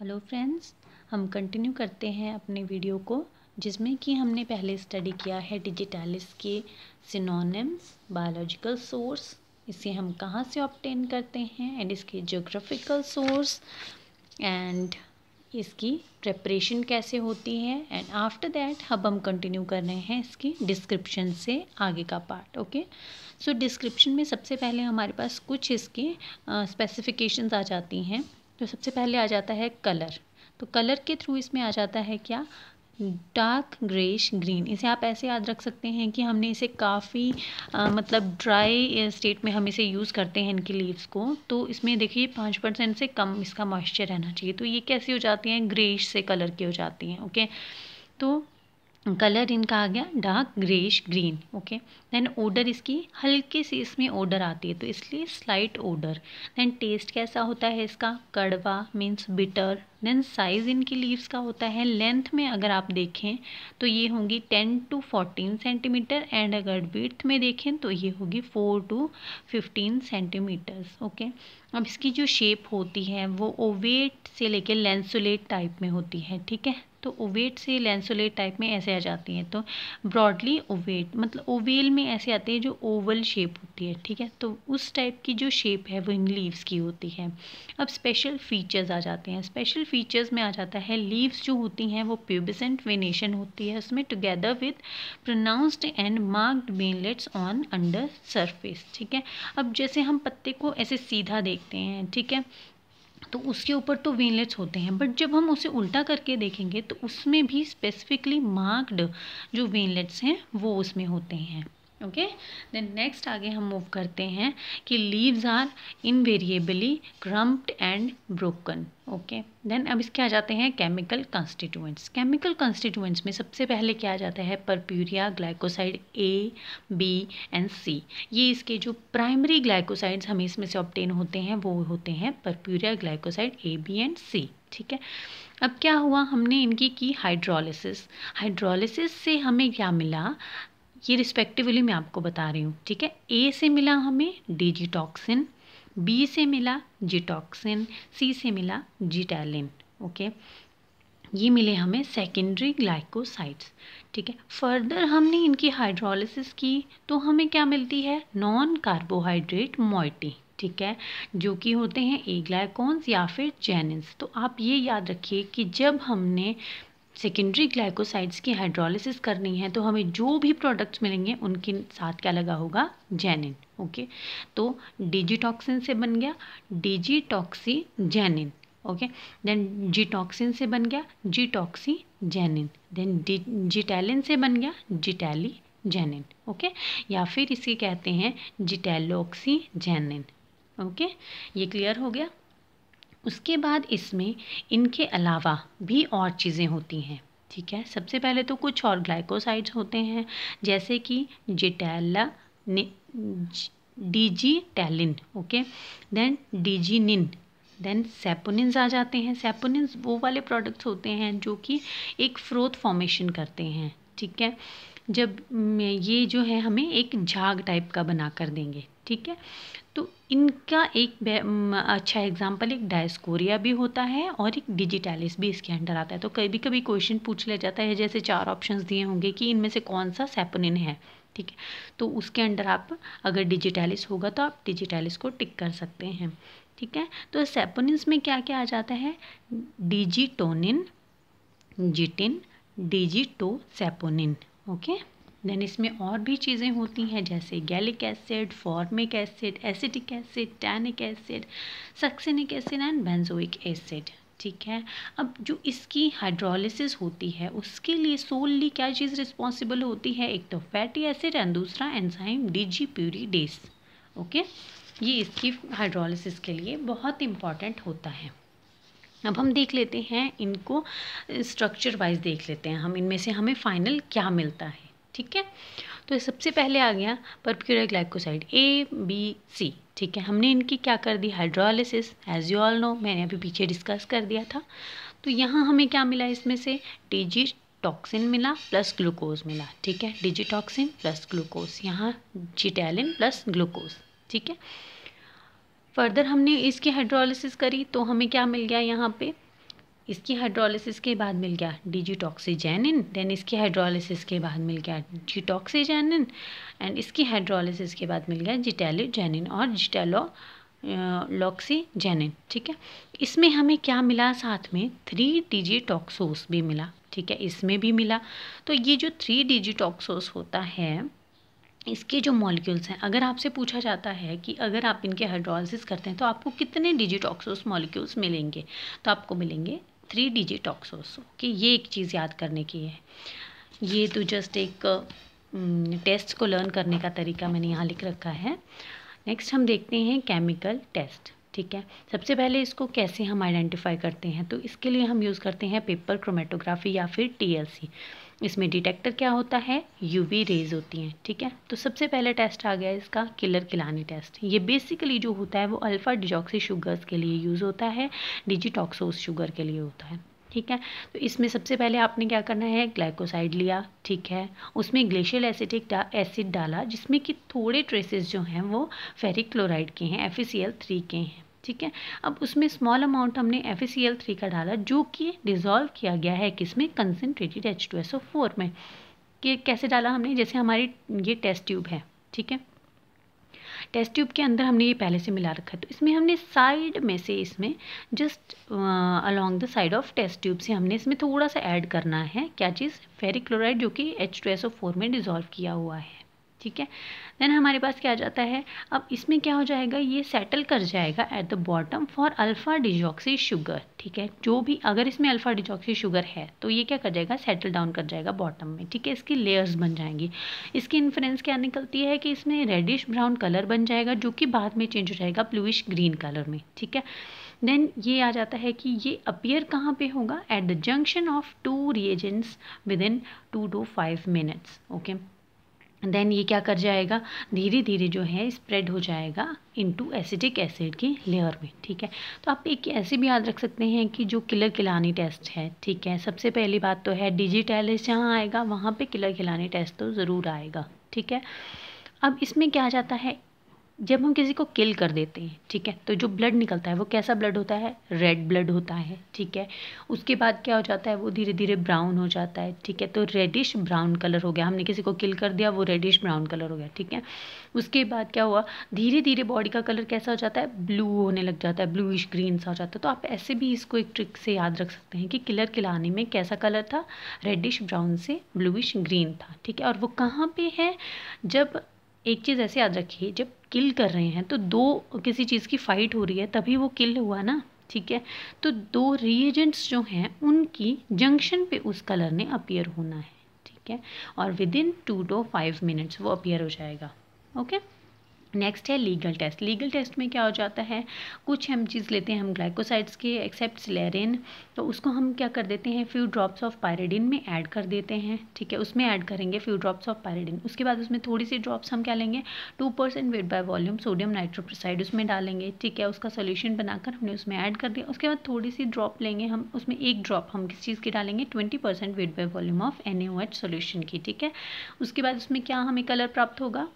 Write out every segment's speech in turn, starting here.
Hello friends, हम continue करते हैं अपने वीडियो को जिसमें कि हमने पहले स्टडी किया है डिजिटालिस के सिनोनिम्स, बायोलॉजिकल सोर्स, इसे हम कहाँ से ऑब्टेन करते हैं एंड इसके ज्योग्राफिकल सोर्स एंड इसकी प्रिपरेशन कैसे होती है। एंड आफ्टर दैट अब हम कंटिन्यू कर रहे हैं इसकी डिस्क्रिप्शन से आगे का पार्ट। ओके, सो डिस्क्रिप्शन में सबसे पहले हमारे पास कुछ इसके स्पेसिफिकेशंस आ जाती हैं। तो सबसे पहले आ जाता है कलर। तो कलर के थ्रू इसमें आ जाता है क्या, डार्क ग्रेश ग्रीन। इसे आप ऐसे याद रख सकते हैं कि हमने इसे काफ़ी मतलब ड्राई स्टेट में हम इसे यूज़ करते हैं इनकी लीव्स को। तो इसमें देखिए 5% से कम इसका मॉइस्चर रहना चाहिए। तो ये कैसी हो जाती हैं, ग्रेश से कलर की हो जाती हैं। ओके, तो कलर इनका आ गया dark greyish green. Okay, then odour इसकी हल्की सी इसमें ओडर आती है तो इसलिए स्लाइट ओडर। देन टेस्ट कैसा होता है इसका, कड़वा मीन्स बिटर। देन साइज़ इनकी लीव्स का होता है, लेंथ में अगर आप देखें तो ये होंगी 10 to 14 सेंटीमीटर एंड अगर विड्थ में देखें तो ये होगी 4 to 15 सेंटीमीटर्स। ओके, अब इसकी जो शेप होती है वो ओवेट से लेकर लैंसुलेट टाइप में होती है। ठीक है, तो ओवेट से लैंसुलेट टाइप में ऐसे आ जाती हैं। तो ब्रॉडली ओवेट मतलब ओवेल में ऐसे आते हैं जो ओवल शेप होती है। ठीक है, तो उस टाइप की जो शेप है वो इन लीव्स की होती है। अब स्पेशल फीचर्स आ जाते हैं। स्पेशल फीचर्स में आ जाता है लीव्स जो होती हैं वो प्यूबिसेंट वेनेशन होती है उसमें, together with pronounced and marked veinlets on under surface. ठीक है, अब जैसे हम पत्ते को ऐसे सीधा देखते हैं, ठीक है, तो उसके ऊपर तो वेनलेट्स होते हैं, बट जब हम उसे उल्टा करके देखेंगे तो उसमें भी स्पेसिफिकली मार्क्ड जो वेनलेट्स हैं वो उसमें होते हैं। ओके, देन नेक्स्ट आगे हम मूव करते हैं कि leaves are invariably crumpled and broken. Okay, then अब इसके आ जाते हैं केमिकल कंस्टिट्यूएंट्स। केमिकल कंस्टिट्यूएंट्स में सबसे पहले क्या आ जाता है, purpurea glycoside A, B and C. ये इसके जो प्राइमरी ग्लाइकोसाइड्स हमें इसमें से ऑब्टेन होते हैं वो होते हैं purpurea glycoside A, B and C. ठीक है, अब क्या हुआ, हमने इनकी की हाइड्रोलिसिस। हाइड्रोलिसिस से हमें क्या मिला, ये रिस्पेक्टिवली मैं आपको बता रही हूँ। ठीक है, ए से मिला हमें डिजिटॉक्सिन, बी से मिला जिटॉक्सिन, सी से मिला जिटैलिन। ओके, ये मिले हमें सेकेंडरी ग्लाइकोसाइड्स। ठीक है, फर्दर हमने इनकी हाइड्रोलिसिस की तो हमें क्या मिलती है, नॉन कार्बोहाइड्रेट मोइटी। ठीक है, जो कि होते हैं ए ग्लाइकॉन्स या फिर जेनिन्स। तो आप ये याद रखिए कि जब हमने सेकेंडरी ग्लाइकोसाइड्स की हाइड्रोलिसिस करनी है तो हमें जो भी प्रोडक्ट्स मिलेंगे उनके साथ क्या लगा होगा, जेनिन। ओके, तो डिजिटॉक्सिन से बन गया डिजिटॉक्सीजेनिन। ओके, देन जिटॉक्सिन से बन गया जिटॉक्सीजेनिन। देन जिटैलिन से बन गया जिटैलीजेनिन। ओके, या फिर इसे कहते हैं जिटैलोक्सीजेनिन। ओके, ये क्लियर हो गया। उसके बाद इसमें इनके अलावा भी और चीज़ें होती हैं। ठीक है, सबसे पहले तो कुछ और ग्लाइकोसाइड्स होते हैं जैसे कि जिटैला digitalin. Okay, then डिजिनिन, then saponins आ जाते हैं। सेपोनिन्स वो वाले प्रोडक्ट्स होते हैं जो कि एक फ्रोथ फॉर्मेशन करते हैं। ठीक है, जब ये जो है हमें एक झाग टाइप का बना कर देंगे। ठीक है, तो इनका एक अच्छा एग्जाम्पल एक डायस्कोरिया भी होता है और एक डिजिटैलिस भी इसके अंडर आता है। तो कभी कभी क्वेश्चन पूछ लिया जाता है, जैसे 4 ऑप्शंस दिए होंगे कि इनमें से कौन सा सेपोनिन है। ठीक है, तो उसके अंडर आप अगर डिजिटैलिस होगा तो आप डिजिटैलिस को टिक कर सकते हैं। ठीक है, तो सेपोनिन्स में क्या क्या आ जाता है, डिजिटोनिन, जिटिन, डिजिटोसेपोनिन। ओके, देन इसमें और भी चीज़ें होती हैं जैसे gallic acid, formic acid, acetic acid, tannic acid, succinic acid and benzoic acid. ठीक है, अब जो इसकी हाइड्रोलिसिस होती है उसके लिए सोलली क्या चीज़ रिस्पॉन्सिबल होती है, एक तो फैटी एसिड एंड दूसरा एंजाइम डिजिप्यूरिडेस। ओके, ये इसकी हाइड्रोलिसिस के लिए बहुत इंपॉर्टेंट होता है। अब हम देख लेते हैं इनको स्ट्रक्चर वाइज देख लेते हैं हम, इनमें से हमें फाइनल क्या मिलता है। ठीक है, तो सबसे पहले आ गया purpurea glycoside A, B, C. ठीक है, हमने इनकी क्या कर दी, hydrolysis. As you all know, मैंने अभी पीछे डिस्कस कर दिया था। तो यहाँ हमें क्या मिला, इसमें से डिजिटॉक्सिन मिला प्लस ग्लूकोज मिला। ठीक है, डिजिटॉक्सिन प्लस ग्लूकोज, यहाँ जिटैलिन प्लस ग्लूकोज। ठीक है, फर्दर हमने इसकी हाइड्रोलिसिस करी तो हमें क्या मिल गया, यहाँ पे इसकी हाइड्रोलिसिस के बाद मिल गया डिजिटॉक्सिजेनिन, देन इसकी हाइड्रोलिसिस के बाद मिल गया जिटॉक्सिजेनिन, एंड इसकी हाइड्रोलिसिस के बाद मिल गया जिटेलोजेनिन और जिटेलोलॉक्सीजेनिन। ठीक है, इसमें हमें क्या मिला, साथ में 3 डिजिटॉक्सोस भी मिला। ठीक है, इसमें भी मिला। तो ये जो 3 डिजिटॉक्सोस होता है, इसके जो मॉलिक्यूल्स हैं, अगर आपसे पूछा जाता है कि अगर आप इनके हाइड्रोलिसिस करते हैं तो आपको कितने डिजिटॉक्सोस मॉलिक्यूल्स मिलेंगे, तो आपको मिलेंगे 3 डिजिटॉक्सोस। ओके, ये एक चीज़ याद करने की है। ये तो जस्ट एक टेस्ट को लर्न करने का तरीका मैंने यहाँ लिख रखा है। नेक्स्ट हम देखते हैं केमिकल टेस्ट। ठीक है, सबसे पहले इसको कैसे हम आइडेंटिफाई करते हैं, तो इसके लिए हम यूज़ करते हैं पेपर क्रोमेटोग्राफी या फिर TLC। इसमें डिटेक्टर क्या होता है, UV रेज होती हैं। ठीक है, तो सबसे पहले टेस्ट आ गया इसका किलर किलानी टेस्ट। ये बेसिकली जो होता है वो अल्फ़ा डिजॉक्सी शुगर्स के लिए यूज़ होता है, डिजिटॉक्सोस शुगर के लिए होता है। ठीक है, तो इसमें सबसे पहले आपने क्या करना है, ग्लाइकोसाइड लिया। ठीक है, उसमें ग्लेशियल एसिटिक एसिड डाला, जिसमें कि थोड़े ट्रेसेस जो हैं वो फेरिक क्लोराइड के हैं, FeCl3 के हैं। ठीक है, अब उसमें स्मॉल अमाउंट हमने FeCl3 का डाला, जो कि डिज़ोल्व किया गया है किसमें, कंसनट्रेटेड H2SO4 में। कि कैसे डाला हमने, जैसे हमारी ये टेस्ट ट्यूब है। ठीक है, टेस्ट ट्यूब के अंदर हमने ये पहले से मिला रखा है, तो इसमें हमने साइड में से, इसमें just along the side of test tube से हमने इसमें थोड़ा सा ऐड करना है, क्या चीज़, फेरिक क्लोराइड, जो कि H2SO4 में डिज़ोल्व किया हुआ है। ठीक है, देन हमारे पास क्या आ जाता है, अब इसमें क्या हो जाएगा, ये सेटल कर जाएगा at the bottom for alpha deoxy sugar. ठीक है, जो भी अगर इसमें अल्फ़ा डिजॉक्सी शुगर है तो ये क्या कर जाएगा, सेटल डाउन कर जाएगा बॉटम में। ठीक है, इसकी लेयर्स बन जाएंगी। इसकी इन्फ्रेंस क्या निकलती है कि इसमें रेडिश ब्राउन कलर बन जाएगा, जो कि बाद में चेंज हो जाएगा ब्लूइश ग्रीन कलर में। ठीक है, देन ये आ जाता है कि ये अपीयर कहाँ पे होगा, at the junction of 2 reagents within 2 to 5 minutes. Okay, then ये क्या कर जाएगा, धीरे धीरे जो है स्प्रेड हो जाएगा इनटू एसिटिक एसिड की लेयर में। ठीक है, तो आप एक ऐसे भी याद रख सकते हैं कि जो किलर किलानी टेस्ट है, ठीक है, सबसे पहली बात तो है डिजिटैलिस जहाँ आएगा वहाँ पे किलर किलानी टेस्ट तो ज़रूर आएगा। ठीक है, अब इसमें क्या आ जाता है, जब हम किसी को किल कर देते हैं, ठीक है, तो जो ब्लड निकलता है वो कैसा ब्लड होता है, रेड ब्लड होता है। ठीक है, उसके बाद क्या हो जाता है, वो धीरे धीरे ब्राउन हो जाता है। ठीक है, तो रेडिश ब्राउन कलर हो गया, हमने किसी को किल कर दिया, वो रेडिश ब्राउन कलर हो गया। ठीक है, उसके बाद क्या हुआ, धीरे धीरे बॉडी का कलर कैसा हो जाता है, ब्लू होने लग जाता है, ब्लूइश ग्रीन सा हो जाता है। तो आप ऐसे भी इसको एक ट्रिक से याद रख सकते हैं कि किलर किलानी में कैसा कलर था, रेडिश ब्राउन से ब्लूइश ग्रीन था। ठीक है, और वो कहाँ पे है, जब एक चीज़ ऐसे याद रखिए, जब किल कर रहे हैं तो दो किसी चीज़ की फाइट हो रही है तभी वो किल हुआ ना। ठीक है, तो 2 रिएजेंट्स जो हैं उनकी जंक्शन पे उस कलर ने अपीयर होना है। ठीक है, और विद इन 2 to 5 मिनट्स वो अपीयर हो जाएगा। ओके, नेक्स्ट है लीगल टेस्ट। लीगल टेस्ट में क्या हो जाता है, कुछ हम चीज़ लेते हैं हम ग्लाइकोसाइड्स के एक्सेप्ट सिलेरिन, तो उसको हम क्या कर देते हैं, फ्यू ड्रॉप्स ऑफ पायरिडिन में ऐड कर देते हैं। ठीक है, उसमें ऐड करेंगे फ्यू ड्रॉप्स ऑफ पायरिडिन, उसके बाद उसमें थोड़ी सी ड्रॉप्स हम क्या लेंगे, 2% वेट बाय वॉल्यूम सोडियम नाइट्रोक्साइड उसमें डालेंगे। ठीक है, उसका सोल्यूशन बनाकर हमने उसमें ऐड कर दिया। उसके बाद थोड़ी सी ड्रॉप लेंगे हम, उसमें एक ड्रॉप हम किस चीज़ की डालेंगे, 20% wait by volume of NaOH solution की। ठीक है, उसके बाद उसमें क्या हमें कलर प्राप्त होगा,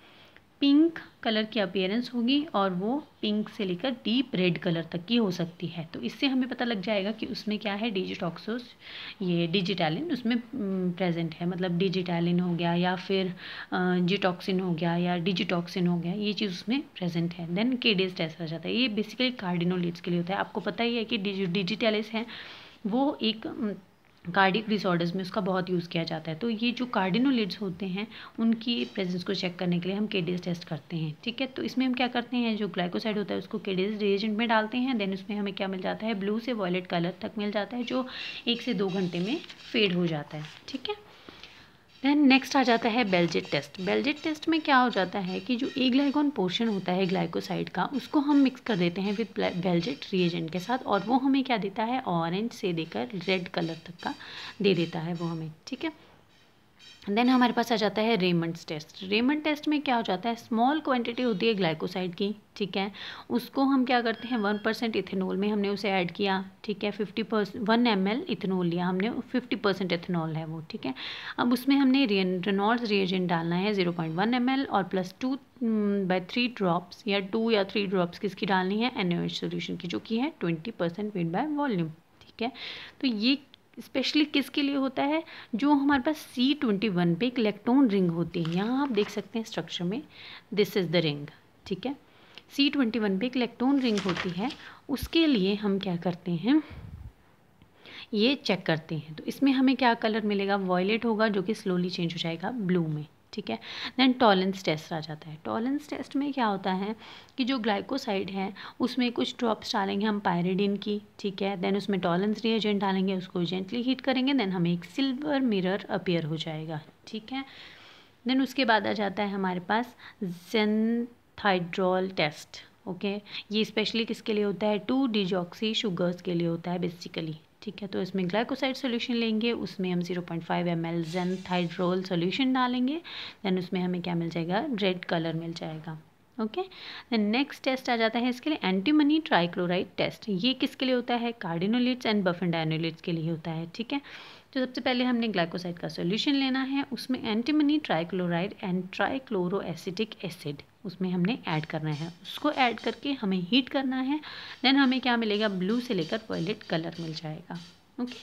पिंक कलर की अपीयरेंस होगी, और वो पिंक से लेकर डीप रेड कलर तक की हो सकती है। तो इससे हमें पता लग जाएगा कि उसमें क्या है, डिजिटॉक्सोस, ये डिजिटैलिन उसमें प्रेजेंट है। मतलब डिजिटैलिन हो गया या फिर जिटॉक्सिन हो गया या डिजिटॉक्सिन हो गया, ये चीज़ उसमें प्रेजेंट है। देन केडेज टेस्ट आ जाता है, ये बेसिकली कार्डिनोलिड्स के लिए होता है। आपको पता ही है कि डिजिटैलिस है वो एक कार्डियक डिसऑर्डर्स में उसका बहुत यूज़ किया जाता है। तो ये जो कार्डिनोलिड्स होते हैं उनकी प्रेजेंस को चेक करने के लिए हम केडेज टेस्ट करते हैं। ठीक है, तो इसमें हम क्या करते हैं, जो ग्लाइकोसाइड होता है उसको केडेज रिएजेंट में डालते हैं, देन उसमें हमें क्या मिल जाता है, ब्लू से वॉयलेट कलर तक मिल जाता है, जो 1 से 2 घंटे में फेड हो जाता है। ठीक है, देन नेक्स्ट आ जाता है बेल्जेट टेस्ट। बेल्जेट टेस्ट में क्या हो जाता है कि जो एग्लाइकॉन पोर्शन होता है ग्लाइकोसाइड का, उसको हम मिक्स कर देते हैं विद बेल्जेट रिएजेंट के साथ, और वो हमें क्या देता है, ऑरेंज से देकर रेड कलर तक का दे देता है वो हमें। ठीक है, देन हमारे पास आ जाता है रेमंड्स टेस्ट। रेमंड टेस्ट में क्या हो जाता है, स्मॉल क्वांटिटी होती है ग्लाइकोसाइड की। ठीक है, उसको हम क्या करते हैं, 1% इथेनॉल में हमने उसे ऐड किया। ठीक है, 1 ml इथेनॉल लिया हमने, 50% इथेनॉल है वो। ठीक है, अब उसमें हमने रेनॉल्ड्स रिएजेंट डालना है 0.1 ml, और प्लस 2/3 ड्रॉप्स या 2 या 3 ड्रॉप्स किसकी डालनी है, NaOH सोल्यूशन की, जो कि है 20% वेट बाय वॉल्यूम। ठीक है। तो ये स्पेशली किसके लिए होता है, जो हमारे पास C21 पे एक इलेक्ट्रॉन रिंग होती है, यहाँ आप देख सकते हैं स्ट्रक्चर में, दिस इज़ द रिंग, ठीक है। C21 पे एक इलेक्ट्रॉन रिंग होती है, उसके लिए हम क्या करते हैं, ये चेक करते हैं। तो इसमें हमें क्या कलर मिलेगा, वॉयलेट होगा, जो कि स्लोली चेंज हो जाएगा ब्लू में, ठीक है। देन टॉलेंस टेस्ट आ जाता है। टॉलेंस टेस्ट में क्या होता है कि जो ग्लाइकोसाइड है उसमें कुछ ड्रॉप्स डालेंगे हम पायरिडिन की, ठीक है। देन उसमें टॉलेंस रिएजेंट डालेंगे, उसको जेंटली हीट करेंगे, देन हमें एक सिल्वर मिरर अपीयर हो जाएगा, ठीक है। देन उसके बाद आ जाता है हमारे पास ज़ेनथाइड्रोल टेस्ट, ओके। ये स्पेशली किसके लिए होता है, 2-डिजॉक्सी शुगर्स के लिए होता है बेसिकली, ठीक है। तो इसमें ग्लाइकोसाइड सोल्यूशन लेंगे, उसमें हम 0.5 ml ज़ेनथाइड्रोल सोल्यूशन डालेंगे, देन उसमें हमें क्या मिल जाएगा, रेड कलर मिल जाएगा, ओके। देन नेक्स्ट टेस्ट आ जाता है इसके लिए एंटीमनी ट्राइक्लोराइड टेस्ट। ये किसके लिए होता है, कार्डिनोलिट्स एंड बफेनडाइनोलिट्स के लिए होता है, ठीक है। तो सबसे पहले हमने ग्लाइकोसाइड का सोल्यूशन लेना है, उसमें antimony trichloride and trichloroacetic acid उसमें हमने ऐड करना है, उसको ऐड करके हमें हीट करना है, देन हमें क्या मिलेगा, ब्लू से लेकर वायलेट कलर मिल जाएगा, ओके।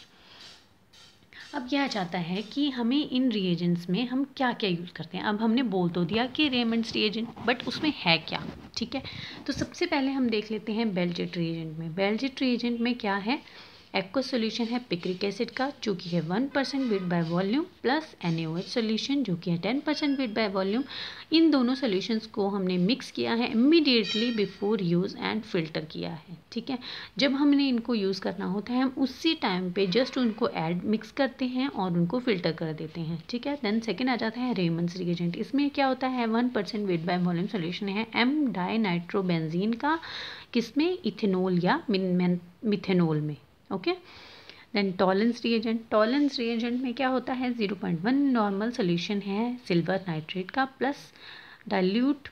अब यह चाहता है कि हमें इन रिएजेंट्स में हम क्या क्या यूज़ करते हैं। अब हमने बोल तो दिया कि रेमंड्स रिएजेंट, बट उसमें है क्या, ठीक है। तो सबसे पहले हम देख लेते हैं बेल्जेट रिएजेंट में। बेल्जेट रिएजेंट में क्या है, एक्वस सोल्यूशन है पिक्रिक एसिड का, जो कि है 1% wait by volume, plus NaOH solution जो कि है 10% वेट बाय वॉल्यूम। इन दोनों सोल्यूशंस को हमने मिक्स किया है immediately before use and filter किया है, ठीक है। जब हमने इनको यूज़ करना होता है हम उसी टाइम पे जस्ट उनको ऐड मिक्स करते हैं और उनको फिल्टर कर देते हैं, ठीक है। देन सेकेंड आ जाता है रेमंड्स रिएजेंट। इसमें क्या होता है, 1% वेट बाय वॉल्यूम सोल्यूशन है M-डाइनाइट्रोबेंजीन का, किसमें, इथेनॉल या मिथेनॉल में, ओके। देन टॉलेंस रिएजेंट में क्या होता है, 0.1 नॉर्मल सोल्यूशन है सिल्वर नाइट्रेट का, प्लस डाइल्यूट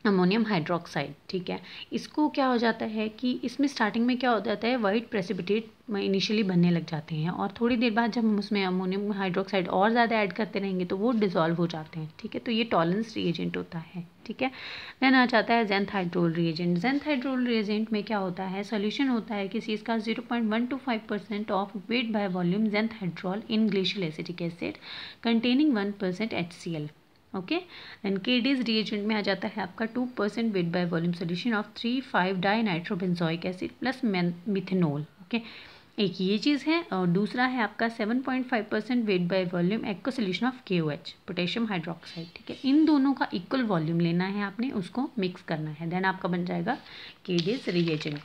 अमोनियम हाइड्रोक्साइड, ठीक है। इसको क्या हो जाता है कि इसमें स्टार्टिंग में क्या हो जाता है, वाइट प्रेसिपिटेट इनिशियली बनने लग जाते हैं, और थोड़ी देर बाद जब हम उसमें अमोनियम हाइड्रोक्साइड और ज़्यादा ऐड करते रहेंगे तो वो डिज़ोल्व हो जाते हैं, ठीक है। तो ये टॉलेंस रिएजेंट होता है, ठीक है। देन आ जाता है ज़ेनथाइड्रोल रिएजेंट। ज़ेनथाइड्रोल रिएजेंट में क्या होता है, सोल्यूशन होता है किसी इसका 0.125% of weight by volume xanthydrol in glacial acetic acid containing 1% HCl, okay. Then Kedde's reagent में आ जाता है आपका 2% weight by volume solution of three five dinitrobenzoic acid plus methanol, okay. एक ये चीज़ है, और दूसरा है आपका 7.5% weight by volume aqua solution of KOH potassium hydroxide, ठीक है। इन दोनों का इक्वल वॉल्यूम लेना है आपने, उसको मिक्स करना है, देन आपका बन जाएगा केडीज रिएजेंट।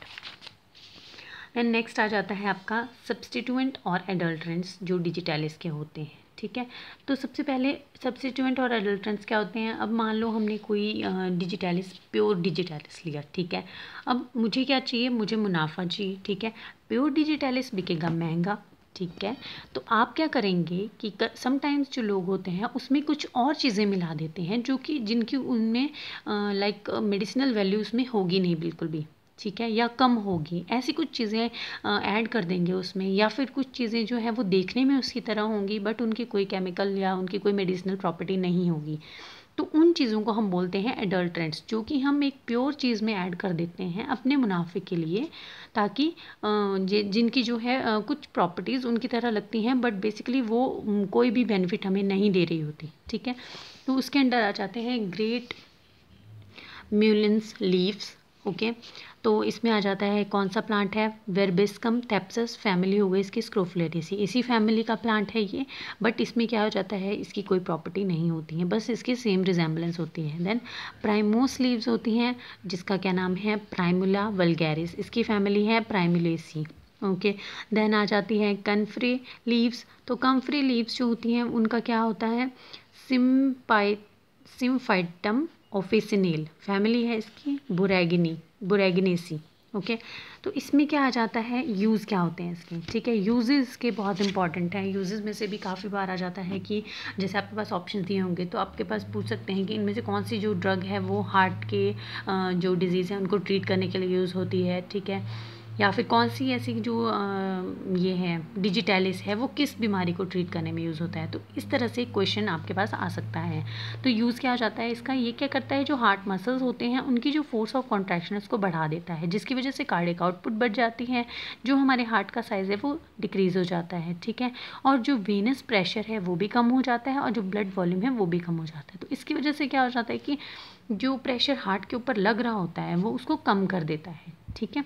देन नेक्स्ट आ जाता है आपका सब्स्टिट्यूएंट और एडल्ट्रेंट्स जो डिजिटैलिस के होते हैं, ठीक है। तो सबसे पहले सब्स्टिट्यूएंट और एडल्ट्रेंट्स क्या होते हैं। अब मान लो हमने कोई डिजिटैलिस, प्योर डिजिटैलिस लिया, ठीक है। अब मुझे क्या चाहिए, मुझे मुनाफा चाहिए, ठीक है। प्योर डिजिटैलिस बिकेगा महंगा, ठीक है। तो आप क्या करेंगे कि समटाइम्स जो लोग होते हैं उसमें कुछ और चीज़ें मिला देते हैं जो कि जिनकी उनमें लाइक मेडिसिनल वैल्यू उसमें होगी नहीं बिल्कुल भी, ठीक है, या कम होगी, ऐसी कुछ चीज़ें ऐड कर देंगे उसमें, या फिर कुछ चीज़ें जो है वो देखने में उसकी तरह होंगी बट उनकी कोई केमिकल या उनकी कोई मेडिसिनल प्रॉपर्टी नहीं होगी। तो उन चीज़ों को हम बोलते हैं एडल्ट्रेंट्स, जो कि हम एक प्योर चीज़ में ऐड कर देते हैं अपने मुनाफे के लिए, ताकि जिनकी जो है कुछ प्रॉपर्टीज़ उनकी तरह लगती हैं बट बेसिकली वो कोई भी बेनिफिट हमें नहीं दे रही होती, ठीक है। तो उसके अंदर आ जाते हैं ग्रेट म्यूलिन्स लीव्स, ओके। तो इसमें आ जाता है कौन सा प्लांट है, वेरबिस्कम थैप्सस फैमिली हो गई इसकी, स्क्रोफुलेरिसी इसी फैमिली का प्लांट है ये, बट इसमें क्या हो जाता है, इसकी कोई प्रॉपर्टी नहीं होती है, बस इसकी सेम रिजेम्बलेंस होती है। देन प्राइमोस लीव्स होती हैं जिसका क्या नाम है, प्राइमुला वल्गैरिस, इसकी फैमिली है प्राइमुलेसी, ओके। देन आ जाती है कम्फ्री लीव्स। तो कम्फ्री लीव्स जो होती हैं उनका क्या होता है, सिम्फाइटम ऑफिसिनेल फैमिली है इसकी, बुरैगिनेसी, ओके। तो इसमें क्या आ जाता है, यूज़ क्या होते हैं इसके, ठीक है। यूजेस के बहुत इंपॉर्टेंट हैं। यूजेस में से भी काफ़ी बार आ जाता है कि जैसे आपके पास ऑप्शन दिए होंगे तो आपके पास पूछ सकते हैं कि इनमें से कौन सी जो ड्रग है वो हार्ट के जो डिजीज़ है उनको ट्रीट करने के लिए यूज़ होती है, ठीक है। या फिर कौन सी ऐसी जो ये है डिजिटैलिस है वो किस बीमारी को ट्रीट करने में यूज़ होता है। तो इस तरह से क्वेश्चन आपके पास आ सकता है। तो यूज़ क्या हो जाता है इसका, ये क्या करता है, जो हार्ट मसल्स होते हैं उनकी जो फोर्स ऑफ कॉन्ट्रैक्शन है उसको बढ़ा देता है, जिसकी वजह से कार्डियक आउटपुट बढ़ जाती है, जो हमारे हार्ट का साइज़ है वो डिक्रीज़ हो जाता है, ठीक है। और जो वेनस प्रेशर है वो भी कम हो जाता है और जो ब्लड वॉल्यूम है वो भी कम हो जाता है। तो इसकी वजह से क्या हो जाता है कि जो प्रेशर हार्ट के ऊपर लग रहा होता है वो उसको कम कर देता है, ठीक है।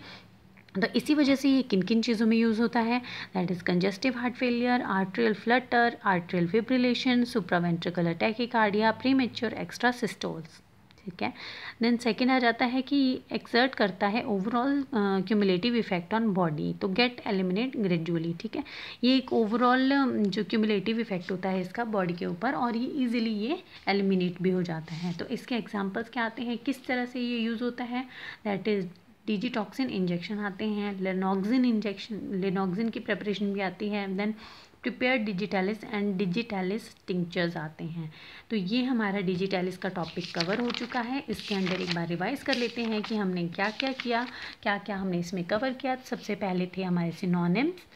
तो इसी वजह से ये किन किन चीज़ों में यूज़ होता है, that is congestive heart failure, atrial flutter, atrial fibrillation, supraventricular tachycardia, premature extra systoles, ठीक है। देन सेकेंड आ जाता है कि एक्सर्ट करता है overall cumulative effect on body, तो गेट एलिमिनेट ग्रेजुअली, ठीक है। ये एक ओवरऑल जो क्यूमुलेटिव इफेक्ट होता है इसका बॉडी के ऊपर, और ये इजीली ये एलिमिनेट भी हो जाता है। तो इसके एग्जांपल्स क्या आते हैं, किस तरह से ये यूज़ होता है, दैट इज़ डिजिटॉक्सिन इंजेक्शन आते हैं, लेनॉक्सिन इंजेक्शन, लेनॉक्सिन की प्रिपरेशन भी आती है, then prepare digitalis and digitalis tinctures आते हैं। तो ये हमारा डिजिटैलिस का टॉपिक कवर हो चुका है। इसके अंदर एक बार रिवाइज कर लेते हैं कि हमने क्या क्या किया, क्या क्या हमने इसमें कवर किया। सबसे पहले थे हमारे synonyms,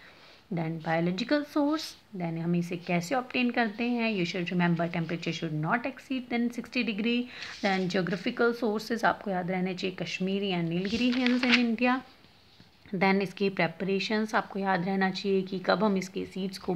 then biological source, then हम इसे कैसे ऑब्टेन करते हैं, you should remember temperature should not exceed than 60 degree, then geographical sources आपको याद रहने चाहिए, कश्मीर या Nilgiri hills in India, then इसकी प्रेपरेशंस आपको याद रहना चाहिए कि कब हम इसके सीड्स को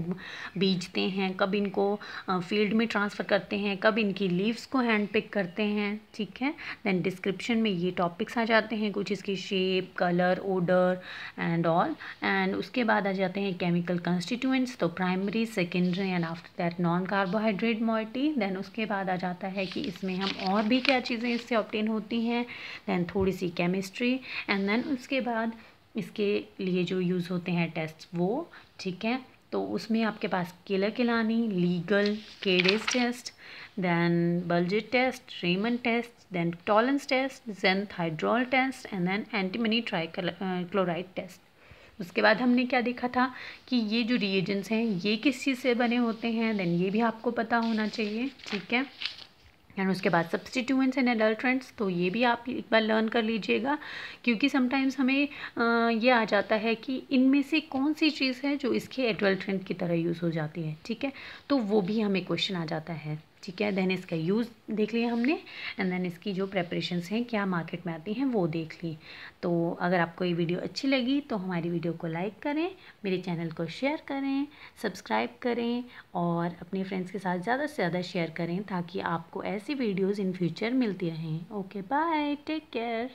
बीजते हैं, कब इनको फील्ड में ट्रांसफ़र करते हैं, कब इनकी लीव्स को हैंड पिक करते हैं, ठीक है। देन डिस्क्रिप्शन में ये टॉपिक्स आ जाते हैं, कुछ इसकी shape, colour, odour and all, and उसके बाद आ जाते हैं केमिकल कंस्टिट्यूएंट्स, तो primary, secondary and after that non carbohydrate moiety. Then उसके बाद आ जाता है कि इसमें हम और भी क्या चीज़ें इससे ऑब्टेन होती हैं, देन थोड़ी सी केमिस्ट्री, एंड देन उसके बाद इसके लिए जो यूज़ होते हैं टेस्ट वो, ठीक है। तो उसमें आपके पास Keller Kiliani, Legal, Kedde's test, then Baljet test, Raymond test, then Tollens test, xanthydrol test, and then antimony trichloride test. उसके बाद हमने क्या देखा था कि ये जो रिएजेंट्स हैं ये किस चीज़ से बने होते हैं, देन ये भी आपको पता होना चाहिए, ठीक है। एंड उसके बाद सब्स्टिट्यूएंट्स एंड एडल्ट्रेंट्स, तो ये भी आप एक बार लर्न कर लीजिएगा, क्योंकि समटाइम्स हमें ये आ जाता है कि इनमें से कौन सी चीज़ है जो इसके एडल्ट्रेंट की तरह यूज़ हो जाती है, ठीक है। तो वो भी हमें क्वेश्चन आ जाता है, ठीक है। देन इसका यूज़ देख लिया हमने, एंड देन इसकी जो प्रेपरेशंस हैं क्या मार्केट में आती हैं वो देख ली। तो अगर आपको ये वीडियो अच्छी लगी तो हमारी वीडियो को लाइक करें, मेरे चैनल को शेयर करें, सब्सक्राइब करें और अपने फ्रेंड्स के साथ ज़्यादा से ज़्यादा शेयर करें ताकि आपको ऐसी वीडियोज़ इन फ्यूचर मिलती रहें। Okay bye, take care.